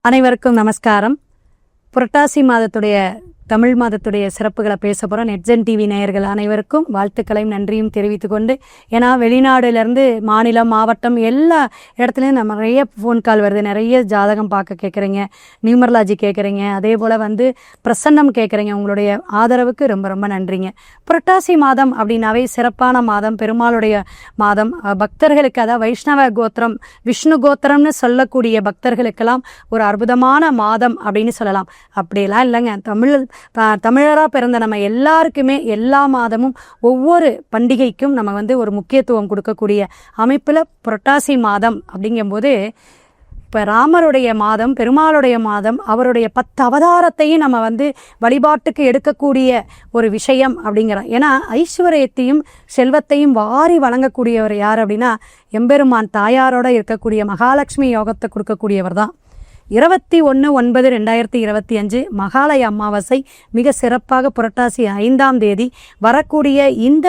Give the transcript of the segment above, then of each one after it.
அனைவருக்கும் நமஸ்காரம். புரட்டாசி மாதத்துடைய தமிழ் மாதத்துடைய சிறப்புகளை பேச போகிறோம். நெட்ஜென் டிவி நேயர்கள் அனைவருக்கும் வாழ்த்துக்களையும் நன்றியும் தெரிவித்துக் கொண்டு, ஏன்னா வெளிநாடுலேருந்து மாநிலம் மாவட்டம் எல்லா இடத்துலையும் நம்ம நிறைய ஃபோன் கால் வருது. நிறைய ஜாதகம் பார்க்க கேட்குறீங்க, நியூமரலாஜி கேட்குறீங்க, அதே போல் பிரசன்னம் கேட்குறீங்க. உங்களுடைய ஆதரவுக்கு ரொம்ப ரொம்ப நன்றிங்க. புரட்டாசி மாதம் அப்படின்னாவே சிறப்பான மாதம், பெருமாளுடைய மாதம். பக்தர்களுக்கு, அதாவது வைஷ்ணவ கோத்திரம் விஷ்ணு கோத்திரம்னு சொல்லக்கூடிய பக்தர்களுக்கெல்லாம் ஒரு அற்புதமான மாதம் அப்படின்னு சொல்லலாம். அப்படியெல்லாம் இல்லைங்க. தமிழராக பிறந்த நம்ம எல்லாருக்குமே எல்லா மாதமும் ஒவ்வொரு பண்டிகைக்கும் நம்ம ஒரு முக்கியத்துவம் கொடுக்கக்கூடிய அமைப்பில் புரட்டாசி மாதம் அப்படிங்கும்போது, இப்போ ராமருடைய மாதம், பெருமாளுடைய மாதம், அவருடைய 10 அவதாரத்தையும் நம்ம வழிபாட்டுக்கு எடுக்கக்கூடிய ஒரு விஷயம் அப்படிங்கிறோம். ஏன்னா ஐஸ்வர்யத்தையும் செல்வத்தையும் வாரி வழங்கக்கூடியவர் யார் அப்படின்னா, எம்பெருமான் தாயாரோட இருக்கக்கூடிய மகாலட்சுமி யோகத்தை கொடுக்கக்கூடியவர் தான். 21/9/2025 மகாலய அமாவாசை மிக சிறப்பாக புரட்டாசி 5ஆம் தேதி வரக்கூடிய இந்த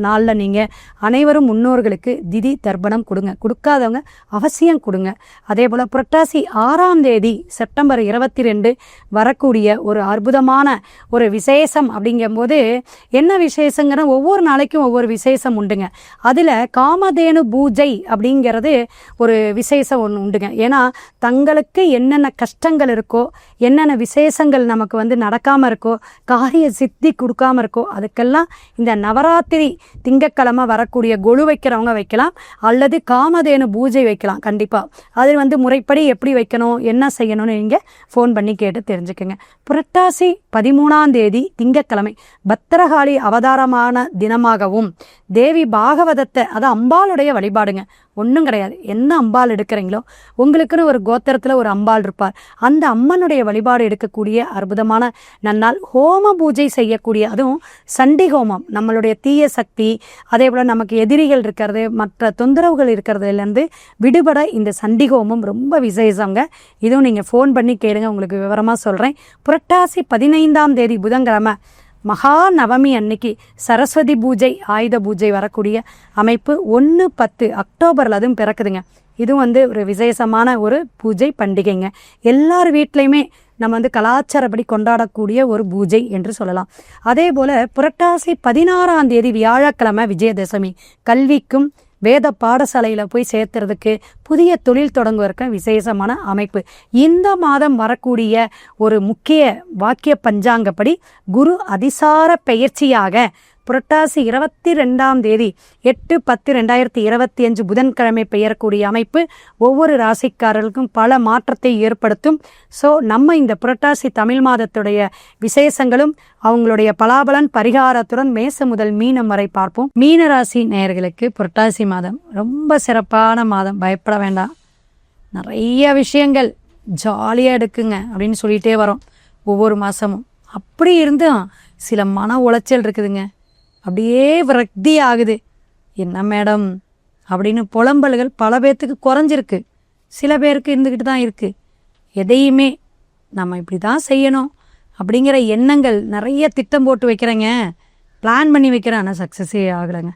நாளில் நீங்கள் அனைவரும் முன்னோர்களுக்கு திதி தர்ப்பணம் கொடுங்க. கொடுக்காதவங்க அவசியம் கொடுங்க. அதே போல் புரட்டாசி 6ஆம் தேதி செப்டம்பர் 22 வரக்கூடிய ஒரு அற்புதமான ஒரு விசேஷம். அப்படிங்கும்போது என்ன விசேஷங்கிற ஒவ்வொரு நாளைக்கும் ஒவ்வொரு விசேஷம் உண்டுங்க. அதில் காமதேனு பூஜை அப்படிங்கிறது ஒரு விசேஷம் ஒன்று உண்டுங்க. ஏன்னா தங்களுக்கு என்னென்ன கஷ்டங்கள் இருக்கோ, என்னென்ன விசேஷங்கள் நமக்கு நடக்காமல் இருக்கோ, காரிய சித்தி கொடுக்காமல் இருக்கோ, அதுக்கெல்லாம் இந்த நவராத்திரி திங்கட்கிழமை வரக்கூடிய கொலு வைக்கிறவங்க வைக்கலாம், அல்லது காமதேனு பூஜை வைக்கலாம். கண்டிப்பாக அது முறைப்படி எப்படி வைக்கணும், என்ன செய்யணும்னு நீங்கள் ஃபோன் பண்ணி கேட்டு தெரிஞ்சுக்கோங்க. புரட்டாசி 13ஆம் தேதி திங்கட்கிழமை பத்திரகாளி அவதாரமான தினமாகவும், தேவி பாகவதத்தை, அது அம்பாளுடைய வழிபாடுங்க. ஒன்றும் கிடையாது. என்ன அம்பாள் எடுக்கிறீங்களோ, உங்களுக்குன்னு ஒரு கோத்திரத்தில் ஒரு அம்பாள் இருப்பார், அந்த அம்மனுடைய வழிபாடு எடுக்கக்கூடிய அற்புதமான நன்னாள். ஹோம பூஜை செய்யக்கூடிய, அதுவும் சண்டி ஹோமம், நம்மளுடைய தீய சக்தி, அதே போல் நமக்கு எதிரிகள் இருக்கிறது, மற்ற தொந்தரவுகள் இருக்கிறதுலேருந்து விடுபட இந்த சண்டி ஹோமம் ரொம்ப விசேஷங்க. இதுவும் நீங்கள் ஃபோன் பண்ணி கேளுங்க, உங்களுக்கு விவரமாக சொல்கிறேன். புரட்டாசி 15ஆம் தேதி புதன்கிழமை மகா நவமி அன்னைக்கு சரஸ்வதி பூஜை, ஆயுத பூஜை வரக்கூடிய அமைப்பு 1/10 அக்டோபரில் அதுவும் பிறக்குதுங்க. இதுவும் ஒரு விசேஷமான ஒரு பூஜை பண்டிகைங்க. எல்லார் வீட்லையுமே நம்ம கலாச்சாரப்படி கொண்டாடக்கூடிய ஒரு பூஜை என்று சொல்லலாம். அதே போல் புரட்டாசி 16ஆம் தேதி வியாழக்கிழமை விஜயதசமி, கல்விக்கும் வேத பாடசாலையில் போய் சேர்த்துறதுக்கு, புதிய தொழில் தொடங்குவதற்கு விசேஷமான அமைப்பு. இந்த மாதம் வரக்கூடிய ஒரு முக்கிய வாக்கிய பஞ்சாங்கப்படி குரு அதிசார பெயர்ச்சியாக புரட்டாசி 22ஆம் தேதி 8/10/2025 புதன்கிழமை பெயரக்கூடிய அமைப்பு ஒவ்வொரு ராசிக்காரர்களுக்கும் பல மாற்றத்தை ஏற்படுத்தும். ஸோ நம்ம இந்த புரட்டாசி தமிழ் மாதத்துடைய விசேஷங்களும் அவங்களுடைய பலாபலன் பரிகாரத்துடன் மேசம் முதல் மீனம் வரை பார்ப்போம். மீன ராசி நேயர்களுக்கு புரட்டாசி மாதம் ரொம்ப சிறப்பான மாதம். பயப்பட வேண்டாம். நிறைய விஷயங்கள் ஜாலியாக எடுக்குங்க அப்படின்னு சொல்லிகிட்டே வரோம் ஒவ்வொரு மாதமும். அப்படி இருந்தும் சில மன உளைச்சல் இருக்குதுங்க. அப்படியே விரக்தி ஆகுது. என்ன மேடம் அப்படின்னு புலம்பல்கள் பல பேர்த்துக்கு குறைஞ்சிருக்கு, சில பேருக்கு இருந்துக்கிட்டு தான் இருக்குது. எதையுமே நம்ம இப்படி தான் செய்யணும் அப்படிங்கிற எண்ணங்கள், நிறைய திட்டம் போட்டு வைக்கிறேங்க, பிளான் பண்ணி வைக்கிறேன், ஆனால் சக்ஸஸே ஆகலைங்க.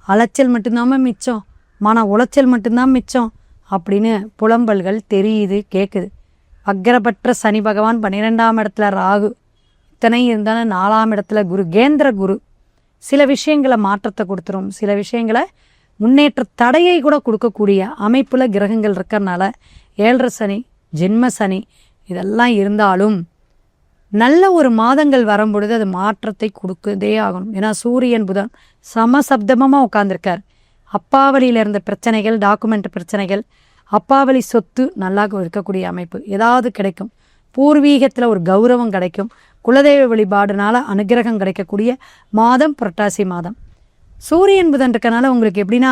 அலைச்சல் மட்டும்தான் மிச்சம், மன உளைச்சல் மட்டும்தான் மிச்சம் அப்படின்னு புலம்பல்கள் தெரியுது, கேட்குது. வக்ரபற்ற சனி பகவான் 12ஆம் இடத்துல ராகு, இத்தனை இருந்தாலும் 4ஆம் இடத்துல குரு, கேந்திர குரு சில விஷயங்களை மாற்றத்தை கொடுத்துரும், சில விஷயங்களை முன்னேற்ற தடையை கூட கொடுக்கக்கூடிய அமைப்பில் கிரகங்கள் இருக்கிறனால 7.5 சனி, ஜென்ம சனி இதெல்லாம் இருந்தாலும் நல்ல ஒரு மாதங்கள் வரும்பொழுது அது மாற்றத்தை கொடுக்கதே ஆகணும். ஏன்னா சூரியன் புதன் சமசப்தமாக உட்காந்துருக்கார். அப்பாவளியில் இருந்த பிரச்சனைகள், டாக்குமெண்ட் பிரச்சனைகள், அப்பாவளி சொத்து நல்லா இருக்கக்கூடிய அமைப்பு, ஏதாவது கிடைக்கும். பூர்வீகத்தில் ஒரு கௌரவம் கிடைக்கும். குலதெய்வ வழிபாடுனால அனுகிரகம் கிடைக்கக்கூடிய மாதம் புரட்டாசி மாதம். சூரியன் புதன் இருக்கனால உங்களுக்கு எப்படின்னா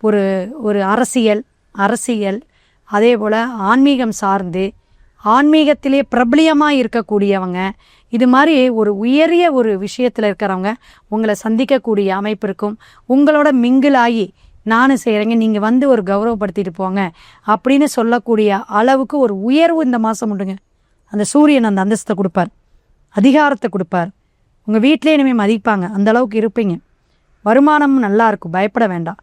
ஒரு ஒரு அரசியல் அதே போல் ஆன்மீகம் சார்ந்து ஆன்மீகத்திலே பிரபலியமாக இருக்கக்கூடியவங்க, இது மாதிரி ஒரு உயரிய ஒரு விஷயத்தில் இருக்கிறவங்க உங்களை சந்திக்கக்கூடிய அமைப்பு இருக்கும். உங்களோட மிங்கிளாகி நானும் செய்கிறேங்க, நீங்கள் ஒரு கௌரவப்படுத்திட்டு போங்க அப்படின்னு சொல்லக்கூடிய அளவுக்கு ஒரு உயர்வு இந்த மாதம் உண்டுங்க. அந்த சூரியன் அந்த அந்தஸ்தை கொடுப்பார், அதிகாரத்தை கொடுப்பார். உங்கள் வீட்டிலே இனிமேல் மதிப்பாங்க, அந்த அளவுக்கு இருப்பீங்க. வருமானமும் நல்லா இருக்கும், பயப்பட வேண்டாம்.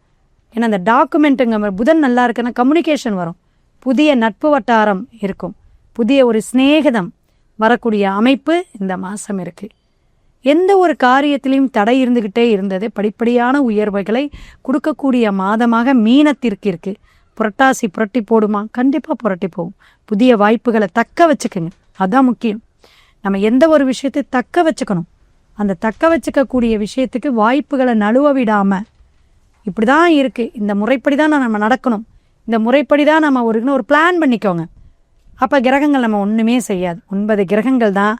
ஏன்னா அந்த டாக்குமெண்ட்டுங்க புதன் நல்லா இருக்குன்னா கம்யூனிகேஷன் வரும், புதிய நட்பு வட்டாரம் இருக்கும், புதிய ஒரு சிநேகிதம் வரக்கூடிய அமைப்பு இந்த மாதம் இருக்குது. எந்த ஒரு காரியத்திலையும் தடை இருந்துக்கிட்டே இருந்தது படிப்படியான உயர்வுகளை கொடுக்கக்கூடிய மாதமாக மீனத்திற்கு இருக்குது. புரட்டாசி புரட்டி போடுமா? கண்டிப்பாக புரட்டி போகும். புதிய வாய்ப்புகளை தக்க வச்சுக்கோங்க, அதுதான் முக்கியம். நம்ம எந்த ஒரு விஷயத்தை தக்க வச்சுக்கணும். அந்த தக்க வச்சுக்கக்கூடிய விஷயத்துக்கு வாய்ப்புகளை நழுவ விடாமல், இப்படி தான் இருக்குது, இந்த முறைப்படி தான் நம்ம நடக்கணும், இந்த முறைப்படி தான் நம்ம ஒரு பிளான் பண்ணிக்கோங்க. அப்போ கிரகங்கள் நம்ம ஒன்றுமே செய்யாது. 9 கிரகங்கள் தான்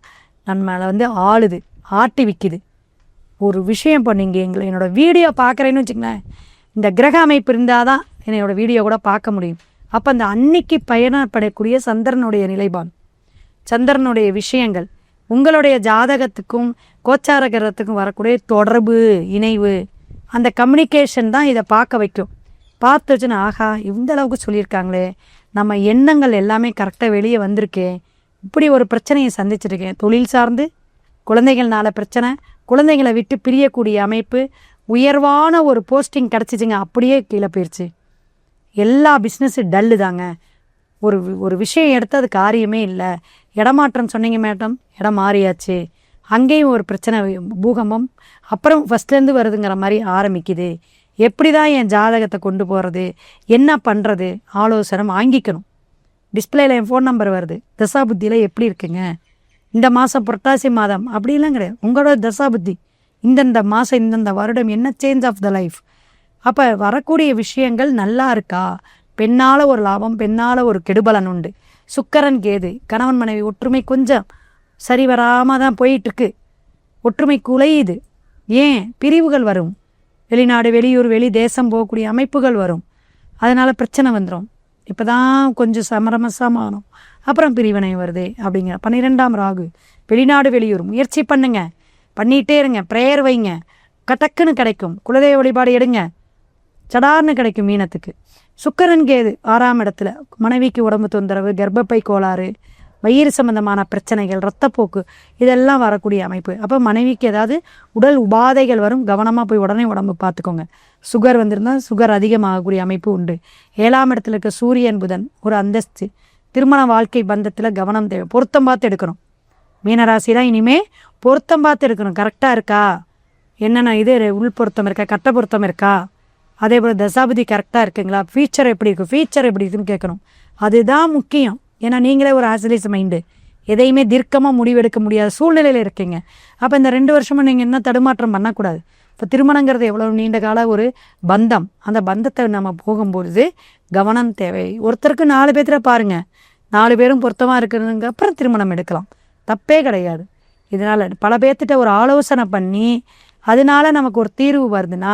நம்மளை ஆளுது, ஆட்டி விற்கிது. ஒரு விஷயம் இப்போ நீங்கள் என்னோடய வீடியோ பார்க்குறேன்னு வச்சுங்களேன், இந்த கிரக அமைப்பு இருந்தால் தான் என்னோட வீடியோ கூட பார்க்க முடியும். அப்போ அந்த அன்னைக்கு பயணப்படக்கூடிய சந்திரனுடைய நிலைப்பாடு, சந்திரனுடைய விஷயங்கள், உங்களுடைய ஜாதகத்துக்கும் கோச்சார கிரகத்துக்கும் வரக்கூடிய தொடர்பு, இணைவு, அந்த கம்யூனிகேஷன் தான் இதை பார்க்க வைக்கும். பார்த்து வச்சுன்னா, ஆஹா இந்த அளவுக்கு சொல்லியிருக்காங்களே, நம்ம எண்ணங்கள் எல்லாமே கரெக்டாக வெளியே வந்திருக்கே, இப்படி ஒரு பிரச்சனையை சந்திச்சிருக்கேன், தொழில் சார்ந்து குழந்தைகள்னால பிரச்சனை, குழந்தைகளை விட்டு பிரியக்கூடிய அமைப்பு, உயர்வான ஒரு போஸ்டிங் கிடச்சிச்சிங்க, அப்படியே கீழே போயிடுச்சு, எல்லா பிஸ்னஸு டல்லு தாங்க, ஒரு விஷயம் எடுத்து அது காரியமே இல்லை, இடமாற்றம் சொன்னீங்க மேடம், இடம் மாறியாச்சு, அங்கேயும் ஒரு பிரச்சனை, பூகம்பம், அப்புறம் ஃபஸ்ட்லேருந்து வருதுங்கிற மாதிரி ஆரம்பிக்குது, எப்படி தான் என் ஜாதகத்தை கொண்டு போகிறது, என்ன பண்ணுறது, ஆலோசனை வாங்கிக்கணும். டிஸ்பிளேயில் என் ஃபோன் நம்பர் வருது, தசாபுத்தியில் எப்படி இருக்குங்க, இந்த மாதம் புரட்டாசி மாதம் அப்படிலாம் கிடையாது, உங்களோட தசாபுத்தி இந்தந்த மாதம் இந்தந்த வருடம் என்ன சேஞ்ச் ஆஃப் த லைஃப். அப்போ வரக்கூடிய விஷயங்கள் நல்லா இருக்கா, பெண்ணால் ஒரு லாபம், பெண்ணால் ஒரு கெடுபலன் உண்டு. சுக்கிரன் கேது, கணவன் மனைவி ஒற்றுமை கொஞ்சம் சரி வராமல் தான் போயிட்டுருக்கு, ஒற்றுமை குலையுது. ஏன்? பிரிவுகள் வரும், வெளிநாடு வெளியூர் வெளி தேசம் போகக்கூடிய அமைப்புகள் வரும், அதனால் பிரச்சனை வந்துடும். இப்போ தான் கொஞ்சம் சமரமசமானோம், அப்புறம் பிரிவினை வருது அப்படிங்கிற. 12ஆம் ராகு, வெளிநாடு வெளியூர் முயற்சி பண்ணுங்க, பண்ணிகிட்டே இருங்க, ப்ரேயர் வைங்க, டக்குன்னு கிடைக்கும். குலதெய்வ வழிபாடு எடுங்க, சடார்னு கிடைக்கும் மீனத்துக்கு. சுக்கிரன் கேது 6ஆம் இடத்துல, மனைவிக்கு உடம்பு தொந்தரவு, கர்ப்பப்பை கோளாறு, வயிறு சம்பந்தமான பிரச்சனைகள், இரத்தப்போக்கு, இதெல்லாம் வரக்கூடிய அமைப்பு. அப்போ மனைவிக்கு ஏதாவது உடல் உபாதைகள் வரும், கவனமாக போய் உடனே உடம்பு பார்த்துக்கோங்க. சுகர் வந்திருந்தால் சுகர் அதிகமாகக்கூடிய அமைப்பு உண்டு. 7ஆம் இடத்துல இருக்க சூரியன் புதன் ஒரு அந்தஸ்து, திருமண வாழ்க்கை பந்தத்தில் கவனம் தேவை, பொருத்தம் பார்த்து எடுக்கணும். மீனராசிலாம் இனிமேல் பொருத்தம் பார்த்து எடுக்கணும், கரெக்டாக இருக்கா, என்னென்ன இது உள் பொருத்தம் இருக்கா, கட்ட பொருத்தம் இருக்கா, அதே போல் தசாபதி கரெக்டாக இருக்குங்களா, ஃபீச்சர் எப்படி இருக்குது, ஃபீச்சர் எப்படி இருக்குன்னு கேட்கணும். அதுதான் முக்கியம். ஏன்னா நீங்களே ஒரு ஆசிலேஸ் மைண்டு, எதையுமே தீர்க்கமாக முடிவெடுக்க முடியாத சூழ்நிலையில் இருக்கீங்க. அப்போ இந்த 2 வருஷமும் நீங்கள் என்ன தடுமாற்றம் பண்ணக்கூடாது. இப்போ திருமணங்கிறது எவ்வளோ நீண்ட கால ஒரு பந்தம், அந்த பந்தத்தை நம்ம போகும்பொழுது கவனம் தேவை. ஒருத்தருக்கு 4 பேர்த்துல பாருங்கள், 4 பேரும் பொருத்தமாக இருக்கிறதுங்க அப்புறம் திருமணம் எடுக்கலாம், தப்பே கிடையாது. இதனால் பல பேர்த்திட்ட ஒரு ஆலோசனை பண்ணி அதனால நமக்கு ஒரு தீர்வு வருதுன்னா,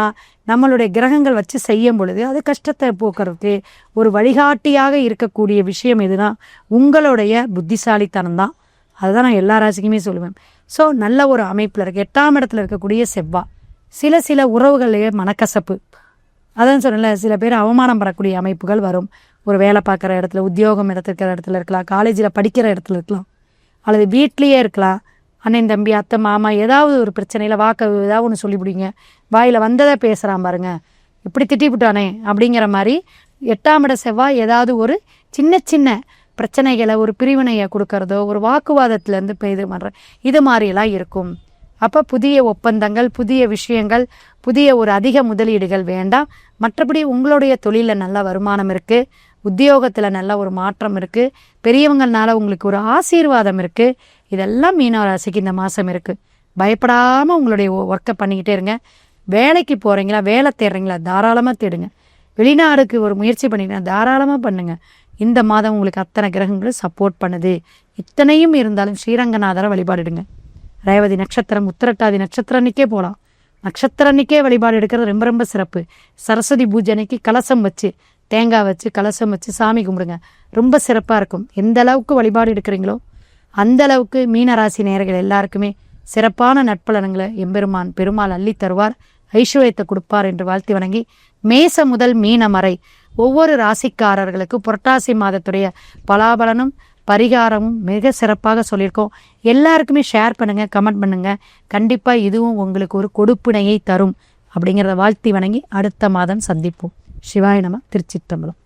நம்மளுடைய கிரகங்கள் வச்சு செய்யும் பொழுது அது கஷ்டத்தை போக்குறதுக்கு ஒரு வழிகாட்டியாக இருக்கக்கூடிய விஷயம் எதுனா உங்களுடைய புத்திசாலித்தனம் தான். அதுதான் நான் எல்லா ராசிக்குமே சொல்லுவேன். ஸோ நல்ல ஒரு அமைப்பில் இருக்குது. 8ஆம் இடத்துல இருக்கக்கூடிய செவ்வாய், சில உறவுகளிலேயே மனக்கசப்பு, அதான் சொன்னல, சில பேர் அவமானம் பெறக்கூடிய அமைப்புகள் வரும். ஒரு வேலை பார்க்குற இடத்துல, உத்தியோகம் இருக்கிற இடத்துல இருக்கலாம், காலேஜில் படிக்கிற இடத்துல இருக்கலாம், அல்லது வீட்லேயே இருக்கலாம். அண்ணன் தம்பி அத்தை மாமா ஏதாவது ஒரு பிரச்சனையில் ஏதாவது ஒன்று சொல்லிவிடுங்க, வாயில் வந்ததை பேசுகிறான் பாருங்க, இப்படி திட்டிவிட்டானே அப்படிங்கிற மாதிரி 8ஆம் இட செவ்வாய் ஏதாவது ஒரு சின்ன பிரச்சனைகளை, ஒரு பிரிவினையை கொடுக்கறதோ, ஒரு வாக்குவாதத்துலேருந்து இது பண்ணுற இது மாதிரியெல்லாம் இருக்கும். அப்போ புதிய ஒப்பந்தங்கள், புதிய விஷயங்கள், புதிய ஒரு அதிக முதலீடுகள் வேண்டாம். மற்றபடி உங்களுடைய தொழிலில் நல்ல வருமானம் இருக்குது, உத்தியோகத்தில் நல்ல ஒரு மாற்றம் இருக்குது, பெரியவங்கள்னால உங்களுக்கு ஒரு ஆசீர்வாதம் இருக்குது. இதெல்லாம் மீனராசிக்கு இந்த மாதம் இருக்குது. பயப்படாமல் உங்களுடைய ஒர்க்கை பண்ணிக்கிட்டே இருங்க. வேலைக்கு போகிறீங்களா, வேலை தேடுறீங்களா, தாராளமாக தேடுங்க. வெளிநாடுக்கு ஒரு முயற்சி பண்ணிங்கன்னா தாராளமாக பண்ணுங்கள். இந்த மாதம் உங்களுக்கு அத்தனை கிரகங்களும் சப்போர்ட் பண்ணுது. இத்தனையும் இருந்தாலும் ஸ்ரீரங்கநாதரை வழிபாடுடுங்க. ரேவதி நட்சத்திரம், உத்திரட்டாதி நட்சத்திரம் அன்றைக்கே போகலாம். நட்சத்திரம் அன்றைக்கே வழிபாடு எடுக்கிறது ரொம்ப ரொம்ப சிறப்பு. சரஸ்வதி பூஜை அன்னைக்கு கலசம் வச்சு, தேங்காய் வச்சு, கலசம் வச்சு சாமி கும்பிடுங்க, ரொம்ப சிறப்பாக இருக்கும். எந்த அளவுக்கு வழிபாடு எடுக்கிறீங்களோ அந்த அளவுக்கு மீனராசி நேயர்கள் எல்லாருக்குமே சிறப்பான நட்பலன்களை எம்பெருமான் பெருமாள் அள்ளி தருவார், ஐஸ்வர்யத்தை கொடுப்பார் என்று வாழ்த்தி வணங்கி, மேச முதல் மீனம் வரை ஒவ்வொரு ராசிக்காரர்களுக்கு புரட்டாசி மாதத்துடைய பலாபலனும் பரிகாரமும் மிக சிறப்பாக சொல்லியிருக்கோம். எல்லாருக்குமே ஷேர் பண்ணுங்கள், கமெண்ட் பண்ணுங்கள். கண்டிப்பாக இதுவும் உங்களுக்கு ஒரு கொடுப்பினையை தரும் அப்படிங்கிறத வாழ்த்தி வணங்கி அடுத்த மாதம் சந்திப்போம். சிவாய நம. திருச்சிற்றம்பலம்.